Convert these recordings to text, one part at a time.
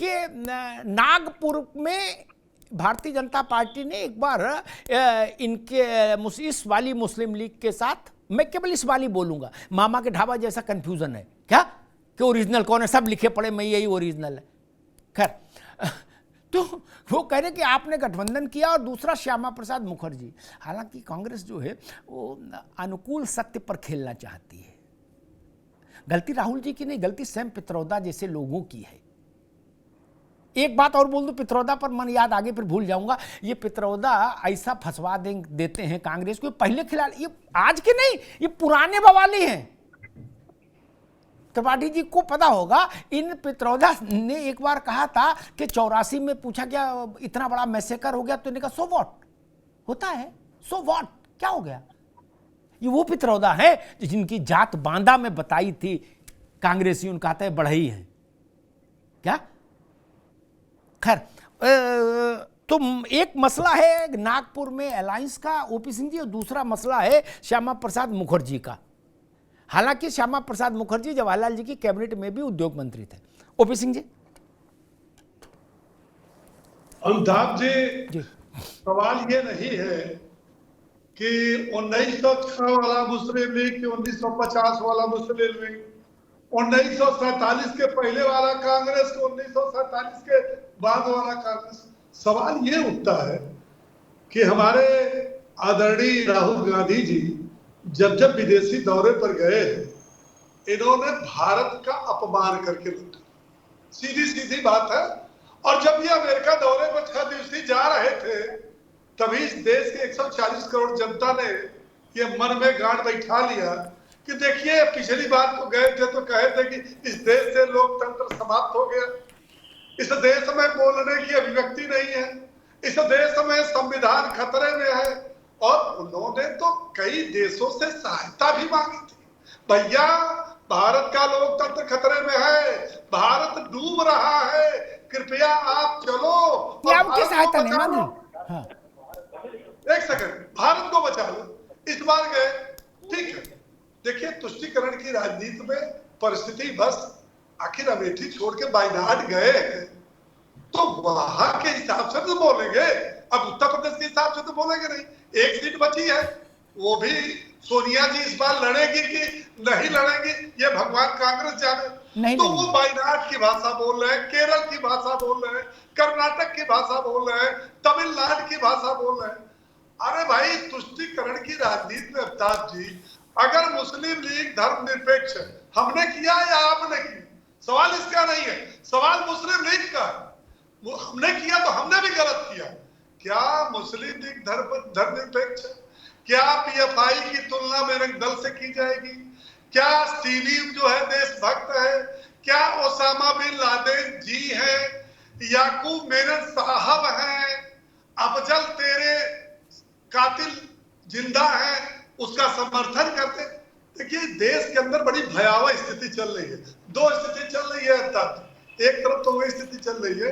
कि नागपुर में भारतीय जनता पार्टी ने एक बार इनके इस वाली मुस्लिम लीग के साथ, मैं केवल इस वाली बोलूंगा, मामा के ढाबा जैसा कंफ्यूजन है क्या कि ओरिजिनल कौन है, सब लिखे पड़े मैं यही ओरिजिनल है। खैर, तो वो कह रहे कि आपने गठबंधन किया, और दूसरा श्यामा प्रसाद मुखर्जी। हालांकि कांग्रेस जो है वो अनुकूल सत्य पर खेलना चाहती है। गलती राहुल जी की नहीं, गलती सैम पित्रोदा जैसे लोगों की है। एक बात और बोल दूं पित्रोदा पर, मन याद आगे फिर भूल जाऊंगा। ये पित्रोदा ऐसा फंसवा देते हैं कांग्रेस को, पहले खिलाड़ी, ये आज के नहीं, ये पुराने बवाली हैं। त्रिपाठी जी को पता होगा, इन पित्रोदा ने एक बार कहा था कि 84 में पूछा क्या इतना बड़ा मैसेकर हो गया, तो इन्होंने कहा सो व्हाट, होता है, सो व्हाट, क्या हो गया। ये वो पित्रोदा है जिनकी जात बांदा में बताई थी कांग्रेसियों, कहते हैं बढ़ई है क्या। खैर, तो एक मसला है नागपुर में अलायंस का ओपी सिंह जी, और दूसरा मसला है श्यामा प्रसाद मुखर्जी का। हालांकि श्यामा प्रसाद मुखर्जी जवाहरलाल जी की कैबिनेट में भी उद्योग मंत्री थे। ओपी सिंह जी। अमिताभ जी, सवाल ये नहीं है कि 1906 वाला मुस्लिम लीग कि 1950 वाला मुस्लिम लीग, 1947 के पहले वाला कांग्रेस कि 1947 के बाद वाला कांग्रेस। सवाल ये उठता है कि हमारे आदरणीय राहुल गांधी जी जब जब विदेशी दौरे पर गए, इन्होंने भारत का अपमान करके लौटा, सीधी सीधी बात है। और जब ये अमेरिका दौरे पर 6 दिवसीय जा रहे थे, तभी इस देश के 140 करोड़ जनता ने ये मन में गांठ बैठा लिया कि देखिए, पिछली बार तो गए थे तो कहे थे कि इस देश से लोकतंत्र समाप्त हो गया, इस देश में बोलने की अभिव्यक्ति नहीं है, इस देश में संविधान खतरे में है। और उन्होंने तो कई देशों से सहायता भी मांगी थी, भैया भारत का लोकतंत्र खतरे में है, भारत डूब रहा है, कृपया आप चलो और आपकी सहायता नहीं मांगी। हाँ। एक सेकंड, भारत को बचा लो। इस बार गए, ठीक है, देखिए तुष्टीकरण की राजनीति में परिस्थिति बस, आखिर अमेठी छोड़ के वायनाड गए तो वहां के हिसाब से तो बोलेंगे, अब उत्तर प्रदेश के हिसाब से तो बोलेंगे नहीं। एक सीट बची है, वो भी सोनिया जी इस बार लड़ेगी कि नहीं लड़ेगी, ये भगवान कांग्रेस जाने। तो वो वायनाड की भाषा बोल रहे हैं, केरल की भाषा बोल रहे हैं, कर्नाटक की भाषा बोल रहे हैं, तमिलनाडु की भाषा बोल रहे हैं। अरे भाई, तुष्टीकरण की राजनीति में अमिताभ जी, अगर मुस्लिम लीग धर्मनिरपेक्ष है, हमने किया या आपने किया, सवाल इसका नहीं है, सवाल मुस्लिम लीग का है। हमने किया तो हमने भी गलत किया। क्या मुस्लिम लीग धर्मनिरपेक्ष है? क्या पीएफआई की तुलना में रंग दल से की जाएगी? क्या सीलीम जो है देशभक्त है? क्या ओसामा बिन लादेन जी है? याकूब मेनन साहब हैं? अफजल तेरे कातिल जिंदा है, उसका समर्थन करते? देखिए, देश के अंदर बड़ी भयावह स्थिति चल रही है। दो स्थिति चल रही है अर्थात, एक तरफ तो वही स्थिति चल रही है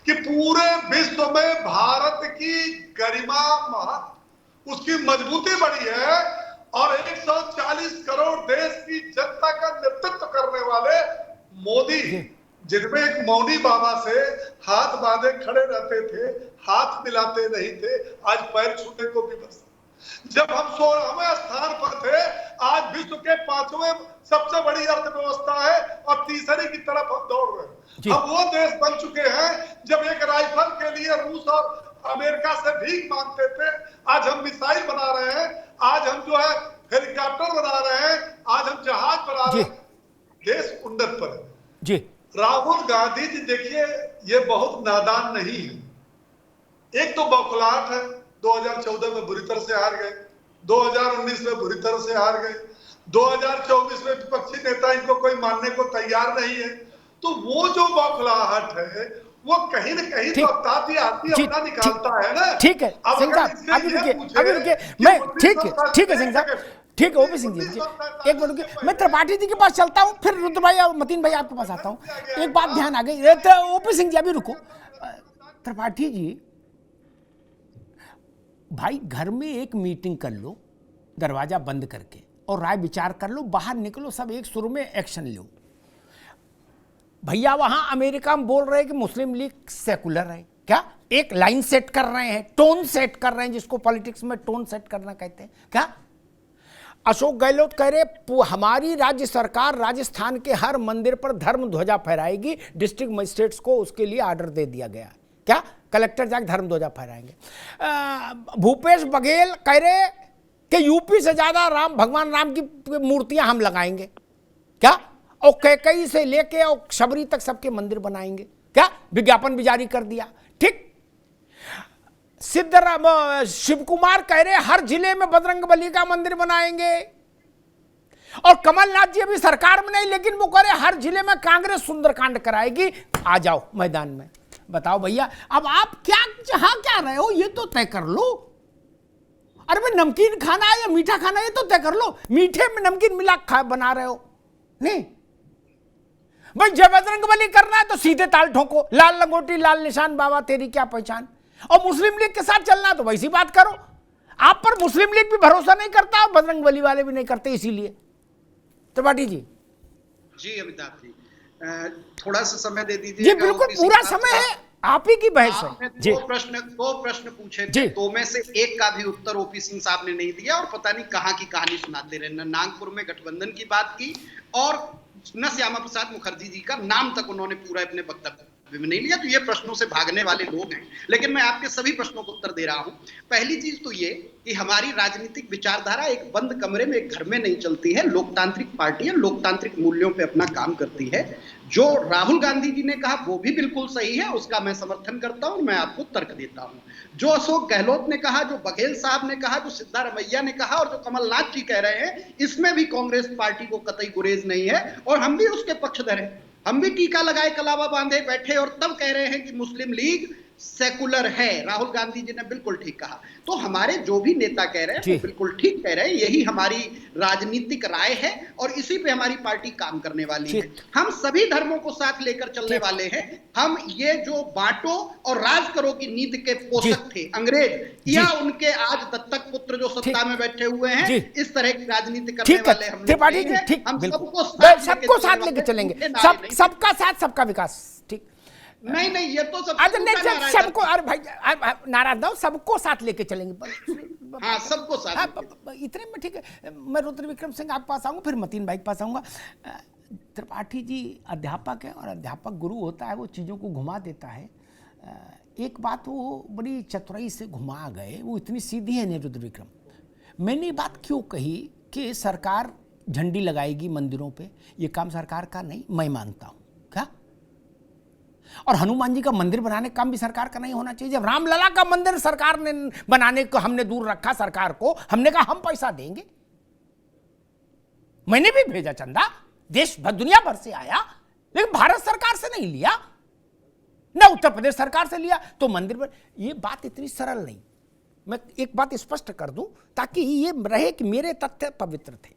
कि पूरे विश्व में भारत की गरिमा, उसकी मजबूती बढ़ी है, और 140 करोड़ देश की जनता का नेतृत्व करने वाले मोदी, जिनमें एक मौनी बाबा से हाथ बांधे खड़े रहते थे, हाथ मिलाते नहीं थे, आज पैर छूने को भी बस। जब हम 16वें स्थान पर थे, आज विश्व के 5वें सबसे बड़ी अर्थव्यवस्था है और तीसरी की तरफ हम दौड़ रहे हैं। हम वो देश बन चुके हैं जब एक राइफल के लिए रूस और अमेरिका से भीख मांगते थे, आज हम मिसाइल बना रहे हैं, आज हम जो है हेलीकॉप्टर बना रहे हैं, आज हम जहाज बना रहे हैं, देश उन्नत पर है जी। राहुल गांधी जी देखिए, ये बहुत नादान नहीं है। एक तो बौखलाहट है, 2014 में बुरी तरह से हार गए, 2019 में बुरी तरह से हार गए, 2024 में विपक्षी नेता इनको कोई मानने को तैयार नहीं है। तो वो जो बौखलाहट है वो कहीं न कहीं तो आदमी अपना निकालता है ना। ठीक है सिंह साहब, अभी रुकिए, मैं ठीक है सिंह साहब, ठीक है ओपी सिंह जी, एक मिनट रुकिए, मैं त्रिपाठी जी के पास चलता हूँ, फिर रुद्र भाई और मतीन भाई आपके पास आता हूँ। एक बात ध्यान आ गई, ओपी सिंह जी अभी रुको। त्रिपाठी जी, भाई घर में एक मीटिंग कर लो दरवाजा बंद करके, और राय विचार कर लो, बाहर निकलो, सब एक सुर में एक्शन लो। भैया वहां अमेरिका में बोल रहे हैं कि मुस्लिम लीग सेकुलर है। क्या एक लाइन सेट कर रहे हैं, टोन सेट कर रहे हैं, जिसको पॉलिटिक्स में टोन सेट करना कहते हैं। क्या अशोक गहलोत कह रहे हमारी राज्य सरकार राजस्थान के हर मंदिर पर धर्म ध्वजा फहराएगी, डिस्ट्रिक्ट मजिस्ट्रेट्स को उसके लिए ऑर्डर दे दिया गया। क्या कलेक्टर जाकर धर्म ध्वजा फहराएंगे। भूपेश बघेल कह रहे कि यूपी से ज्यादा भगवान राम की मूर्तियां हम लगाएंगे। क्या और कैकई से लेके और शबरी तक सबके मंदिर बनाएंगे। क्या विज्ञापन भी जारी कर दिया। ठीक, शिव कुमार कह रहे हर जिले में बजरंगबली का मंदिर बनाएंगे। और कमलनाथ जी अभी सरकार में नहीं, लेकिन वो कह रहे हर जिले में कांग्रेस सुंदरकांड कराएगी, आ जाओ मैदान में। बताओ भैया, अब आप क्या जहां क्या रहे हो ये तो तय कर लो। अरे भाई नमकीन खाना है या मीठा खाना है ये तो तय कर लो। मीठे में नमकीन मिला बना रहे हो नहीं भाई। जय बजरंगबली करना है तो सीधे ताल ठोको, लाल लंगोटी लाल निशान, बाबा तेरी क्या पहचान। और मुस्लिम लीग के साथ चलना तो वैसी बात करो। आप पर मुस्लिम लीग भी भरोसा नहीं करता और बजरंगबली वाले भी नहीं करते, इसीलिए। त्रिपाठी जी। जी अमिताभ जी, थोड़ा सा समय दे दीजिए। जी बिल्कुल, पूरा समय है, आप ही की बहस है। जी दो प्रश्न पूछे थे, दो में से एक का भी उत्तर ओपी सिंह साहब ने नहीं दिया और पता नहीं कहां की कहानी सुनाते रहे। न नागपुर में गठबंधन की बात की और न श्यामा प्रसाद मुखर्जी जी का नाम तक उन्होंने पूरा अपने वक्तव्य में नहीं लिया। तो ये प्रश्नों से भागने वाले लोग हैं, लेकिन मैं आपके सभी प्रश्नों को उत्तर दे रहा हूं। पहली चीज तो ये कि हमारी राजनीतिक विचारधारा एक बंद कमरे में, एक घर में नहीं चलती है। लोकतांत्रिक पार्टियां लोकतांत्रिक मूल्यों पे अपना काम करती है। जो राहुल गांधी जी ने कहा वो भी बिल्कुल सही है, उसका मैं समर्थन करता हूं, मैं आपको तर्क देता हूं। जो अशोक गहलोत ने कहा, जो बघेल साहब ने कहा, जो सिद्धारमैया ने कहा और जो कमलनाथ जी कह रहे हैं, इसमें भी कांग्रेस पार्टी को कतई गुरेज नहीं है और हम भी उसके पक्षधर हैं। हम भी टीका लगाए, कलावा बांधे बैठे और तब कह रहे हैं कि मुस्लिम लीग सेकुलर है। राहुल गांधी जी ने बिल्कुल ठीक कहा। तो हमारे जो भी नेता कह रहे हैं वो बिल्कुल ठीक कह रहे हैं, यही हमारी राजनीतिक राय है और इसी पे हमारी पार्टी काम करने वाली है। हम सभी धर्मों को साथ लेकर चलने वाले हैं। हम ये जो बांटो और राज करो की नीति के पोषक थे अंग्रेज या उनके आज दत्तक पुत्र जो सत्ता में बैठे हुए हैं, इस तरह की राजनीति करने वाले हम सबको साथ लेके चलेंगे, सबका साथ सबका विकास। ठीक नहीं ये तो सबको, अरे भाई नाराज दो, सबको साथ लेके चलेंगे। हाँ सबको साथ, इतने में ठीक है। मैं रुद्र विक्रम सिंह आपके पास आऊंगा, फिर मतीन भाई के पास आऊंगा। त्रिपाठी जी अध्यापक है और अध्यापक गुरु होता है, वो चीज़ों को घुमा देता है। एक बात वो बड़ी चतुराई से घुमा गए, वो इतनी सीधी है नहीं रुद्र विक्रम। मैंने बात क्यों कही कि सरकार झंडी लगाएगी मंदिरों पे, ये काम सरकार का नहीं, मैं मानता हूँ। क्या और हनुमान जी का मंदिर बनाने का काम भी सरकार का नहीं होना चाहिए। जब रामलला का मंदिर सरकार ने बनाने को हमने दूर रखा, सरकार को हमने कहा हम पैसा देंगे, मैंने भी भेजा चंदा, देश भर दुनिया भर से आया, लेकिन भारत सरकार से नहीं लिया, ना उत्तर प्रदेश सरकार से लिया। तो मंदिर पर यह बात इतनी सरल नहीं। मैं एक बात स्पष्ट कर दूं ताकि ये रहे कि मेरे तथ्य पवित्र थे।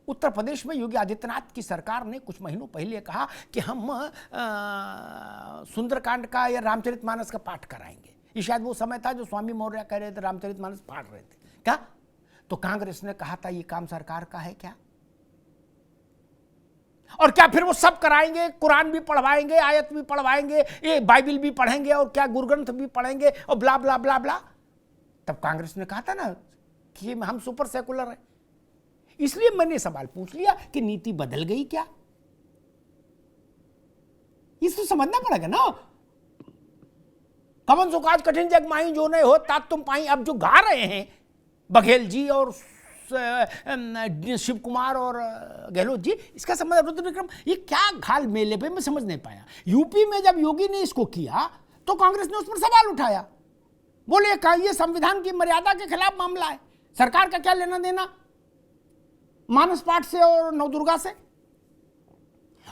उत्तर प्रदेश में योगी आदित्यनाथ की सरकार ने कुछ महीनों पहले कहा कि हम सुंदरकांड का या रामचरितमानस का पाठ कराएंगे। ये शायद वो समय था जो स्वामी मौर्य कह रहे थे रामचरितमानस पढ़ रहे थे। क्या तो कांग्रेस ने कहा था ये काम सरकार का है क्या? और क्या फिर वो सब कराएंगे, कुरान भी पढ़वाएंगे, आयत भी पढ़वाएंगे, ये बाइबिल भी पढ़ेंगे और क्या गुरग्रंथ भी पढ़ेंगे और ब्ला ब्ला ब्ला ब्ला। तब कांग्रेस ने कहा था ना कि हम सुपर सेकुलर हैं। इसलिए मैंने सवाल पूछ लिया कि नीति बदल गई क्या? इसको समझना पड़ेगा ना। कमन सो काज कठिन जग माही जो नहीं हो तात तुम पाई। अब जो गा रहे हैं बघेल जी और शिव कुमार और गहलोत जी, इसका समझ रुद्र विक्रम ये क्या घाल मेले पे मैं समझ नहीं पाया। यूपी में जब योगी ने इसको किया तो कांग्रेस ने उस पर सवाल उठाया, बोले ये संविधान की मर्यादा के खिलाफ मामला है, सरकार का क्या लेना देना मानस पाठ से और नवदुर्गा से।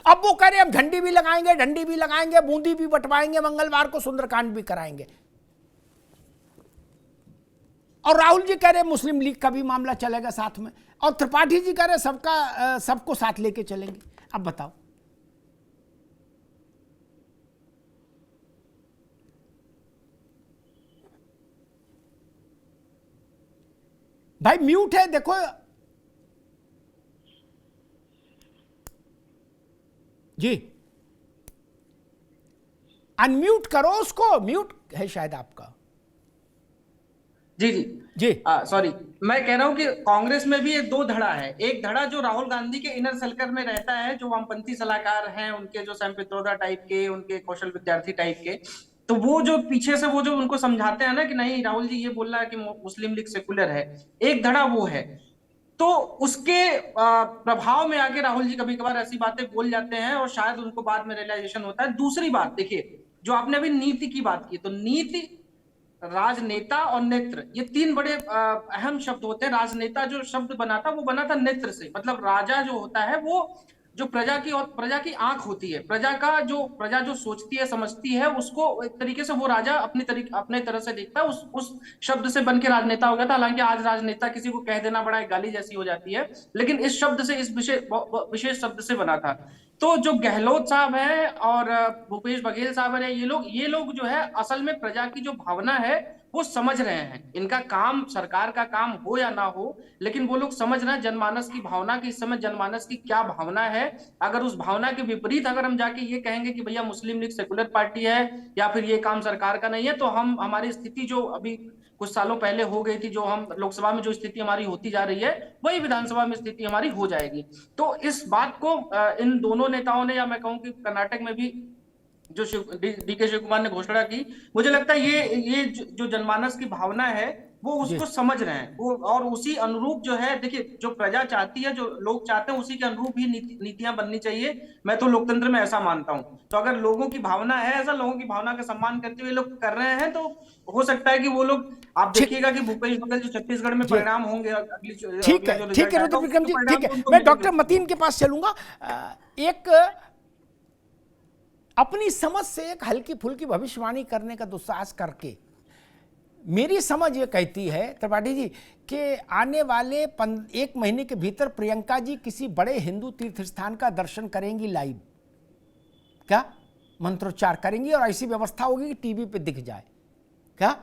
अब वो कह रहे हम झंडी भी लगाएंगे, डंडी भी लगाएंगे, बूंदी भी बंटवाएंगे, मंगलवार को सुंदरकांड भी कराएंगे। और राहुल जी कह रहे मुस्लिम लीग का भी मामला चलेगा साथ में, और त्रिपाठी जी कह रहे सबको साथ लेके चलेंगे। अब बताओ भाई, म्यूट है देखो। जी, अनम्यूट करो उसको, म्यूट है शायद आपका। जी जी जी सॉरी, मैं कह रहा हूं कि कांग्रेस में भी ये दो धड़ा है। एक धड़ा जो राहुल गांधी के इनर सर्कल में रहता है, जो वामपंथी सलाहकार हैं उनके, जो सैम पित्रोदा टाइप के, उनके कौशल विद्यार्थी टाइप के, तो वो जो पीछे से वो जो उनको समझाते हैं ना कि नहीं राहुल जी ये बोल रहा है कि मुस्लिम लीग सेकुलर है, एक धड़ा वो है। तो उसके प्रभाव में आके राहुल जी कभी कभार ऐसी बातें बोल जाते हैं और शायद उनको बाद में रियलाइजेशन होता है। दूसरी बात देखिए, जो आपने अभी नीति की बात की, तो नीति, राजनेता और नेत्र, ये तीन बड़े अहम शब्द होते हैं। राजनेता जो शब्द बना था वो बना था नेत्र से, मतलब राजा जो होता है वो जो प्रजा की और प्रजा की आंख होती है, प्रजा जो सोचती है समझती है उसको एक तरीके से वो राजा अपने तरह से देखता है। उस शब्द से बन के राजनेता हो गया था। हालांकि आज राजनेता किसी को कह देना बड़ा एक गाली जैसी हो जाती है, लेकिन इस शब्द से, इस विशेष शब्द से बना था। तो जो गहलोत साहब है और भूपेश बघेल साहब है, ये लोग जो है असल में प्रजा की जो भावना है वो समझ रहे हैं। इनका काम, सरकार का काम हो या ना हो, लेकिन वो लोग समझ रहे हैं जनमानस की भावना की, इस समय जनमानस की क्या भावना है। अगर उस भावना के विपरीत अगर हम जाके ये कहेंगे कि भैया मुस्लिम लीग सेकुलर पार्टी है या फिर ये काम सरकार का नहीं है, तो हमारी स्थिति जो अभी कुछ सालों पहले हो गई थी, जो हम लोकसभा में जो स्थिति हमारी होती जा रही है, वही विधानसभा में स्थिति हमारी हो जाएगी। तो इस बात को इन दोनों नेताओं ने, या मैं कहूं कि कर्नाटक में भी जो डीके शिव कुमार ने घोषणा की, मुझे लगता है ये जो जनमानस की भावना है वो उसको समझ रहे हैं वो, और उसी अनुरूप जो है, देखिए जो प्रजा चाहती है, जो लोग चाहते हैं, उसी के अनुरूप ही नीतियां बननी चाहिए। मैं तो लोकतंत्र में ऐसा मानता हूं। तो अगर लोगों की भावना है ऐसा, लोगों की भावना का सम्मान करते हुए लोग कर रहे हैं, तो हो सकता है कि वो लोग, आप देखिएगा कि भूपेश बघेल जो छत्तीसगढ़ में परिणाम होंगे अगली, ठीक है, ठीक है रुद्र विक्रम जी, ठीक है, मैं डॉक्टर मतीन के पास चलूंगा। एक अपनी समझ से एक हल्की फुल्की भविष्यवाणी करने का दुस्साहस करके, मेरी समझ ये कहती है त्रिपाठी जी कि आने वाले 1 महीने के भीतर प्रियंका जी किसी बड़े हिंदू तीर्थ स्थान का दर्शन करेंगी लाइव, क्या मंत्रोच्चार करेंगी, और ऐसी व्यवस्था होगी कि टीवी पे दिख जाए। क्या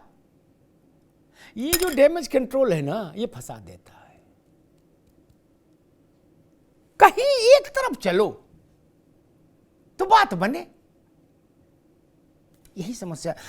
ये जो डैमेज कंट्रोल है ना, ये फंसा देता है। कहीं एक तरफ चलो तो बात बने, यही समस्या।